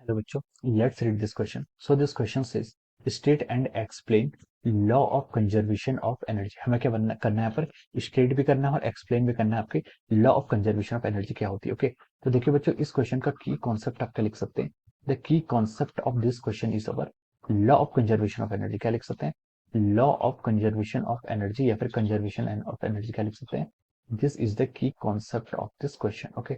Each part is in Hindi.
Hello बच्चों, let's read this question. So this question says, state and explain law of conservation of energy. हमें क्या करना है यहाँ पर स्टेट भी करना है और एक्सप्लेन भी करना है आपके law of conservation of energy क्या होती है. ओके, तो देखिए बच्चों, इस क्वेश्चन का की कॉन्सेप्ट आप क्या लिख सकते हैं. The key concept of this question is our law of conservation of energy. क्या लिख सकते हैं? Law of conservation of energy या फिर कंजर्वेशन ऑफ एनर्जी क्या लिख सकते हैं? This is the key concept of this question. Okay,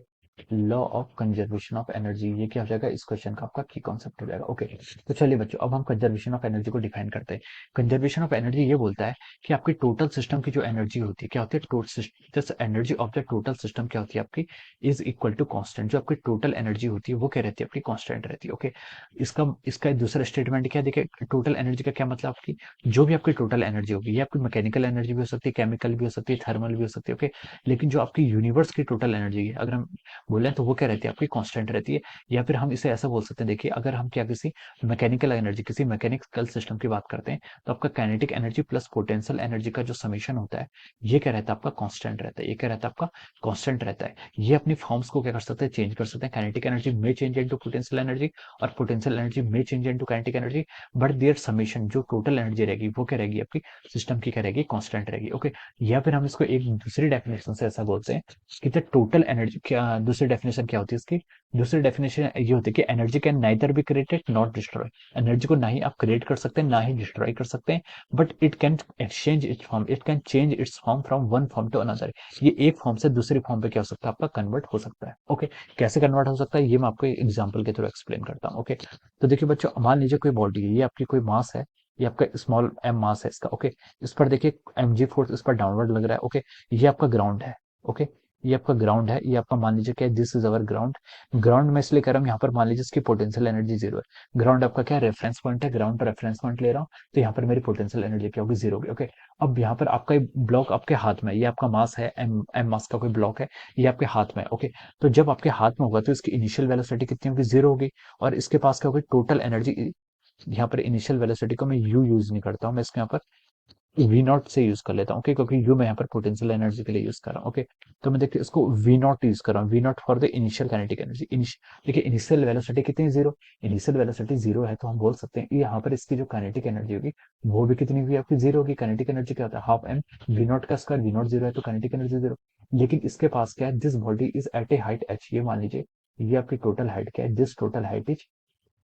law of conservation of energy, ये क्या हो जाएगा इस क्वेश्चन का आपका की कॉन्सेप्ट हो जाएगा. ओके, तो चलिए बच्चों, अब हम कंजर्वेशन ऑफ एनर्जी को डिफाइन करते हैं. कंजर्वेशन ऑफ एनर्जी ये बोलता है कि आपकी टोटल सिस्टम की जो एनर्जी होती है क्या होती है, total energy of the total system क्या होती है आपकी इज इक्वल टू कांस्टेंट. जो आपकी टोटल एनर्जी होती है वो क्या रहती है आपकी कांस्टेंट रहती है. ओके, इसका इसका दूसरा स्टेटमेंट क्या देखिए, टोटल एनर्जी का क्या मतलब, आपकी जो भी आपकी टोटल एनर्जी होगी ये आपकी मैकेनिकल एनर्जी भी हो सकती है, केमिकल भी हो सकती है, थर्मल भी हो सकती है. ओके, लेकिन जो आपकी यूनिवर्स की टोटल एनर्जी है अगर हम बोले तो वो क्या रहती है आपकी कांस्टेंट रहती है. या फिर हम इसे ऐसा बोल सकते हैं, देखिए अगर हम क्या किसी मैकेनिकल एनर्जी, किसी मैकेनिकल सिस्टम की बात करते हैं तो आपका kinetic energy plus potential energy का जो समीशन होता है ये क्या रहता है आपका कांस्टेंट रहता है. ये क्या रहता है आपका कांस्टेंट रहता है. ये अपनी फॉर्म्स को क्या कर सकते हैं, चेंज कर सकते हैं. काइनेटिक एनर्जी में चेंज इनटू पोटेंशियल एनर्जी और पोटेंशियल एनर्जी में change into kinetic energy, but their summation जो टोटल एनर्जी रहेगी वो क्या रहेगी आपकी सिस्टम की क्या रहेगी, कांस्टेंट रहेगी. ओके, या फिर हम इसको एक दूसरी डेफिनेशन से ऐसा बोलते हैं कि द टोटल एनर्जी, क्या दूसरी डेफिनेशन क्या होती है इसकी, दूसरी डेफिनेशन ये होती है कि energy can neither be created not destroy. Energy को ना ही आप क्रिएट कर सकते हैं ना ही डिस्ट्रॉय कर सकते हैं, but it can exchange its form, it can change its form from one form to another. ये एक फॉर्म से दूसरी फॉर्म पे क्या हो सकता है आपका कन्वर्ट हो सकता है. ओके, कैसे कन्वर्ट हो सकता है ये मैं आपको एग्जाम्पल के थ्रू एक्सप्लेन करता हूँ. ओके, तो देखिए बच्चों, मान लीजिए कोई बॉडी है, ये आपकी कोई मास है, ये आपका स्मॉल एम मास है इसका. ओके, इस पर देखिए mg फोर्स इस पर डाउनवर्ड लग रहा है. ओके, ये आपका ग्राउंड है. ओके, ये आपका ग्राउंड है, ये आपका मान लीजिए क्या, this is our ground. Ground में इसलिए कर रहा हूँ, यहाँ पर मान लीजिए इसकी पोटेंशियल एनर्जी जीरो है. ग्राउंड आपका क्या रेफरेंस पॉइंट है, ग्राउंड पर रेफरेंस पॉइंट ले रहा हूँ, तो यहाँ पर मेरी पोटेंशियल एनर्जी क्या होगी, जीरो होगी. ओके, अब यहाँ पर आपका ब्लॉक आपके हाथ में, ये आपका मास है, एम एम मास का कोई ब्लॉक है, ये आपके हाथ में. ओके, तो जब आपके हाथ में होगा तो इसकी इनिशियल वेलोसिटी कितनी होगी, जीरो होगी. और इसके पास क्या होगी टोटल एनर्जी. यहाँ पर इनिशियल वेलोसिटी को मैं यू यूज नहीं करता हूँ, मैं इसके यहाँ पर वी नॉट से यूज कर लेता हूँ. ओके, क्योंकि यू मैं यहाँ पर पोटेंशियल एनर्जी के लिए यूज कर रहा हूँ. ओके, तो मैं देखिए इसको वी नॉट यूज कर रहा हूँ, v naught for the initial kinetic energy. देखिए इनिशियल वेलोसिटी कितनी, जीरो. इनिशियल वेलोसिटी जीरो है तो हम बोल सकते हैं यहाँ पर इसकी जो काइनेटिक एनर्जी होगी वो भी कितनी हुई आपकी, जीरो होगी. काइनेटिक एनर्जी क्या होता है, हाफ एम वी नॉट का स्क्वायर. वी नॉट जीरो है तो काइनेटिक एनर्जी जीरो. लेकिन इसके पास क्या है, this body is at a height h. ये मान लीजिए ये आपकी टोटल हाइट क्या है, this total height is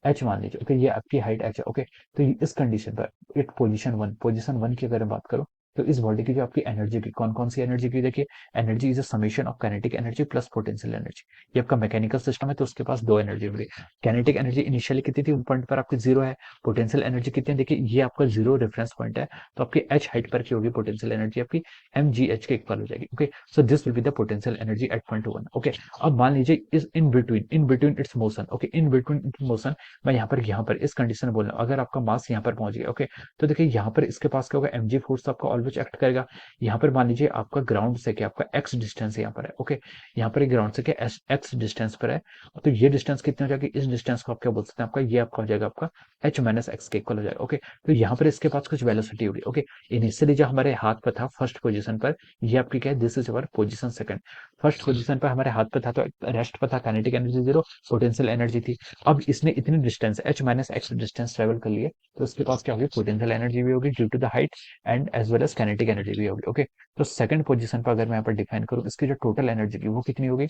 h मान लीजिए. ओके, ये आपकी हाइट एच है. ओके, तो इस कंडीशन पर इट पोजीशन वन की अगर मैं बात करूं तो इस बॉडी की जो आपकी एनर्जी की कौन कौन सी एनर्जी की, देखिए energy is a summation of kinetic energy plus potential energy. ये आपका मैकेनिकल सिस्टम है तो उसके पास दो एनर्जी होगी. काइनेटिक एनर्जी इनिशियली कितनी थी, पॉइंट पर आपकी जीरो है. पोटेंशियल एनर्जी कितनी है, देखिए ये आपका जीरो रेफरेंस पॉइंट है, तो आपकी एच हाइट पर की होगी पोटेंशियल एनर्जी आपकी एम जी एच के इक्वल हो जाएगी. Okay, so this will be the potential energy at point one. Okay, अब मान लीजिए इस in between its motion. Okay, in between its motion मैं यहाँ पर इस कंडीशन में बोल रहा हूँ, अगर आपका मास यहाँ पर पहुंच गया. ओके, तो देखिए यहाँ पर इसके पास क्या होगा, mg फोर्स आपका ऑलवेज एक्ट करेगा. यहाँ पर मान लीजिए आपका ग्राउंड से क्या आपका x डिस्टेंस यहाँ पर है. ओके, यहाँ पर ग्राउंड से क्या x डिस्टेंस पर है, तो ये डिस्टेंस कितनी हो जाएगी, इस डिस्टेंस को आप क्या बोल सकते हैं, आपका ये आपका हो जाएगा आपका h माइनस एक्स के इक्वल हो जाएगा. ओके, तो यहाँ पर इसके पास कुछ वेलोसिटी होगी. ओके, इनिशियली जो हमारे हाथ पर था फर्स्ट पोजीशन पर, ये आपकी क्या है, this is our position second. First position पर हमारे हाथ पर था तो रेस्ट पर था, kinetic energy zero, potential energy थी. अब इसने इतनी distance h minus x distance travel कर लिए तो उसके पास क्या होगी, पोटेंशियल एनर्जी भी होगी due to the height and as well as kinetic energy भी होगी. ओके, तो सेकंड पोजीशन पर अगर मैं यहाँ पर डिफाइन करूँ इसकी जो टोटल एनर्जी की वो कितनी होगी,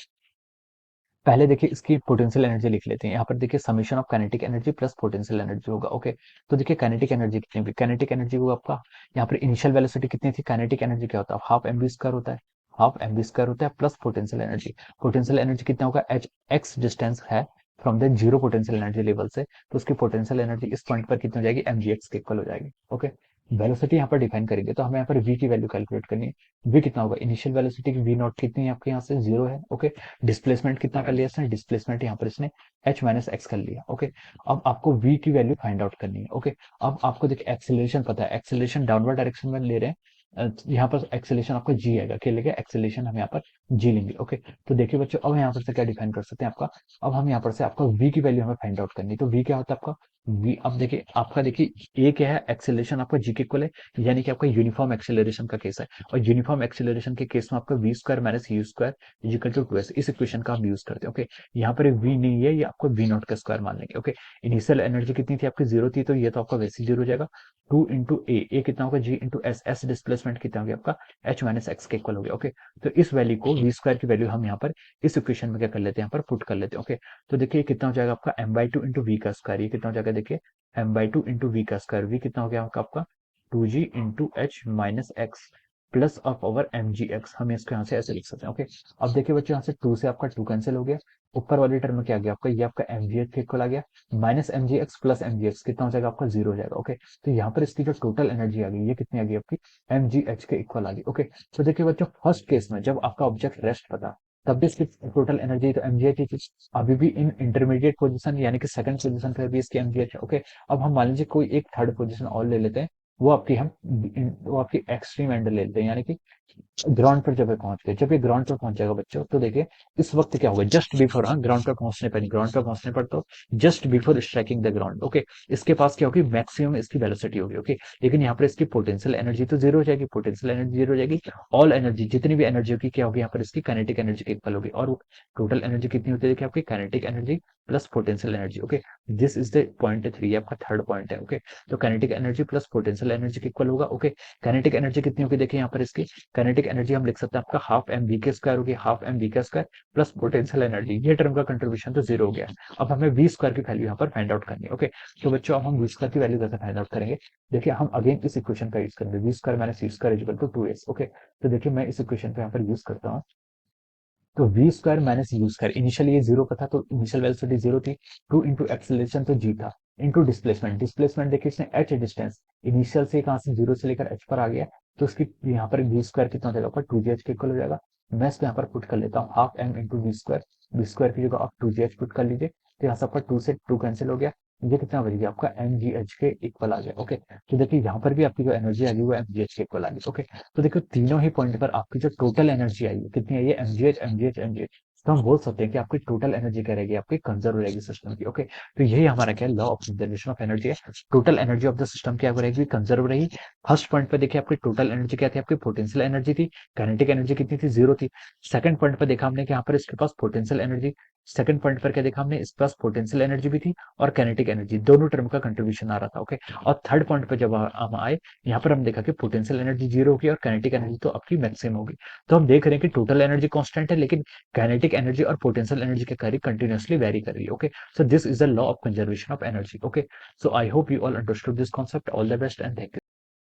पहले देखिए इसकी पोटेंशियल एनर्जी लिख लेते हैं. यहाँ पर देखिए summation of kinetic energy plus potential energy होगा. ओके, तो देखिए काइनेटिक एनर्जी कितनी होगी, काइनेटिक एनर्जी को आपका यहाँ पर इनिशियल वेलोसिटी कितनी थी, काइनेटिक एनर्जी क्या होता है, हाफ एम बी स्क्वायर होता है. हाफ एम बी स्क्वायर होता है plus potential energy. Potential energy कितना होगा, एच एक्स डिस्टेंस है from the zero potential energy level से, तो उसकी पोटेंशियल एनर्जी इस पॉइंट पर कितनी हो जाएगी, एम जी एक्स के इक्वल हो जाएगी. ओके, वेलोसिटी यहाँ पर डिफाइन करेंगे तो हमें यहाँ पर v की वैल्यू कैलकुलेट करनी है. v कितना होगा, इनिशियल वेलोसिटी की v नॉट कितनी है आपके यहाँ से, जीरो है. ओके, डिस्प्लेसमेंट कितना कर लिया इसने, डिस्प्लेसमेंट यहाँ पर इसने h माइनस एक्स कर लिया. ओके, अब आपको v की वैल्यू फाइंड आउट करनी है. ओके, अब आपको देखिए एक्सेलरेशन पता है, एक्सेलरेशन डाउनवर्ड डायरेक्शन में ले रहे हैं. यहाँ पर एक्सेलरेशन आपका g आएगा, क्या लेगा एक्सेलरेशन हम यहाँ पर जी लेंगे। ओके, तो देखिए बच्चों, अब यहाँ पर से क्या डिफाइन कर सकते हैं आपका, अब हम यहाँ पर से आपका v की वैल्यू हमें फाइंड आउट करनी है। तो v क्या होता है आपका, v, अब देखिए आपका, देखिए a क्या है, एक्सेलरेशन आपका g के इक्वल है, यानी कि आपका यूनिफॉर्म एक्सेलरेशन का केस है, और यूनिफॉर्म एक्सेलरेशन के केस में आपका v square minus u square is equal to 2s, इस इक्वेशन का हम यूज करते हैं। ओके, यहाँ पर v नहीं है, ये आपको v नॉट का स्क्वायर मान लेंगे। ओके, इनिशियल एनर्जी कितनी थी आपकी, जीरो थी, तो ये तो आपका वैसे जीरो हो जाएगा। टू इंटू ए कितना होगा, g into S, S displacement कितना हो गया आपका, h माइनस एक्स के इक्वल हो गया। ओके, तो इस वैल्यू को v स्क्वायर की वैल्यू हम यहाँ पर इस इक्वेशन में क्या कर लेते हैं, यहाँ पर पुट कर लेते हैं। ओके, तो देखिए कितना हो जाएगा आपका m by two into v का स्क्वायर, ये कितना हो जाएगा, देखिए m by two into v का स्क्वायर, वी कितना हो गया आपका two g into h minus x plus of over m g x, हम इसको यहाँ से ऐसे लिख सकते हैं। ओके, अब देखिए बच्चों, यहाँ से टू से आपका टू कैंसिल हो गया, ऊपर वाली टर्म में क्या आ गया आपका, ये आपका एम जी एक्स के इक्वल आ गया, minus m g x plus m g x कितना हो जाएगा आपका, जीरो हो जाएगा। ओके, तो यहाँ पर इसकी जो टोटल एनर्जी आ गई, ये कितनी आ गई आपकी, एम जी एच के इक्वल आ गई। ओके, तो देखिए बच्चों, फर्स्ट केस में जब आपका ऑब्जेक्ट रेस्ट पर था, तब भी इसकी टोटल एनर्जी तो एमजीएच ही थी, अभी भी इन इंटरमीडिएट पोजीशन यानी कि सेकंड पोजीशन पर भी इसकी एमजीएच है। ओके, अब हम मान लीजिए कोई एक थर्ड पोजीशन और ले लेते हैं, वो आपकी एक्सट्रीम एंड ले लेते हैं, यानी कि ग्राउंड पर जब ये पहुंच गए, जब ये ग्राउंड पर पहुंच जाएगा बच्चों, तो देखिए इस वक्त क्या होगा, जस्ट बिफोर, हाँ ग्राउंड पर पहुंचने पर नहीं, ग्राउंड पर पहुंचने पर तो just before striking the ground, okay, इसके पास क्या होगी, मैक्सिमम इसकी वेलोसिटी होगी। ओके, लेकिन यहाँ पर इसकी पोटेंशियल एनर्जी तो जीरो हो जाएगी, पोटेंशियल एनर्जी जीरो हो जाएगी, ऑल एनर्जी जितनी भी एनर्जी होगी क्या होगी, यहाँ पर इसकी काइनेटिक एनर्जी के इक्वल होगी, और टोटल एनर्जी कितनी होती है, देखिए आपकी kinetic energy plus potential energy. Okay, this is the point three, आपका थर्ड पॉइंट है। ओके, तो kinetic energy plus potential energy के इक्वल होगा। ओके, काइनेटिक एनर्जी कितनी होगी, देखिए यहाँ पर इसकी काइनेटिक एनर्जी हम लिख सकते हैं आपका हाफ एम वी के स्क्वायर होगी, हाफ एम वी का स्क्वायर प्लस पोटेंशियल एनर्जी, ये टर्म का कंट्रीब्यूशन तो जीरो हो गया है। अब हमें वी स्क्वायर की वैल्यू यहाँ पर फाइंड आउट करनी है। ओके, तो बच्चों अब हम वी स्क्वायर की वैल्यू कैसे फाइंड आउट करेंगे, देखिए हम अगेन इस इक्वेशन का यूज करेंगे, v square minus c square equal to two s. Okay, तो देखिए मैं इस इक्वेशन को यहाँ पर यूज करता हूँ, तो v square minus u square, initially ये जीरो का था, तो इनिशियल वेलोसिटी जीरो थी, टू इंटू एक्सेलरेशन तो जी था, इंटू डिस्प्लेसमेंट, डिस्प्लेसमेंट देखिए इसने एच डिस्टेंस इनिशियल से कहां से जीरो से लेकर एच पर आ गया, तो उसकी यहाँ पर वी स्क्वायर कितना हो जाएगा, टू जी एच के इक्वल हो जाएगा। मैं इसको यहाँ पर पुट कर लेता हूँ, half m into v square की जगह आप टू जी एच पुट कर लीजिए, तो यहाँ से आपका टू से टू कैंसिल हो गया, ये कितना बच गया आपका एम जी एच के इक्वल आ गया। ओके, तो देखिए यहाँ पर भी आपकी जो एनर्जी आ गई वो एम जी एच के इक्वल आ गई। ओके, तो देखो तीनों ही पॉइंट पर आपकी जो टोटल एनर्जी आई है कितनी आई है, एमजीएच एमजीएच एमजीएच, तो हम बोल सकते हैं कि आपकी टोटल एनर्जी क्या रहेगी, आपकी कंजर्व रहेगी सिस्टम की। ओके, तो यही हमारा क्या है, law of conservation of energy है, total energy of the system क्या रहेगी, कंजर्व रहेगी। फर्स्ट पॉइंट पे देखिए आपकी टोटल एनर्जी क्या थी, आपकी पोटेंशियल एनर्जी थी, काइनेटिक एनर्जी कितनी थी, जीरो थी। सेकंड पॉइंट पर देखा हमने कि यहाँ पर इसके पास पोटेंशियल एनर्जी, सेकंड पॉइंट पर क्या देखा हमने, इसके पास पोटेंशियल एनर्जी भी थी और काइनेटिक एनर्जी, दोनों टर्म का कंट्रीब्यूशन आ रहा था। ओके, और थर्ड पॉइंट पर जब हम आए, यहाँ पर हम देखा कि पोटेंशियल एनर्जी जीरो होगी और काइनेटिक एनर्जी तो आपकी मैक्सिमम होगी। तो हम देख रहे हैं कि टोटल एनर्जी कांस्टेंट है, लेकिन काइनेटिक एनर्जी और पोटेंशियल एनर्जी के कार्य कंटिन्यूअसली वेरी कर रही है। Okay, so this is the law of conservation of energy. Okay, so I hope you all understood this concept. All the best and thank you.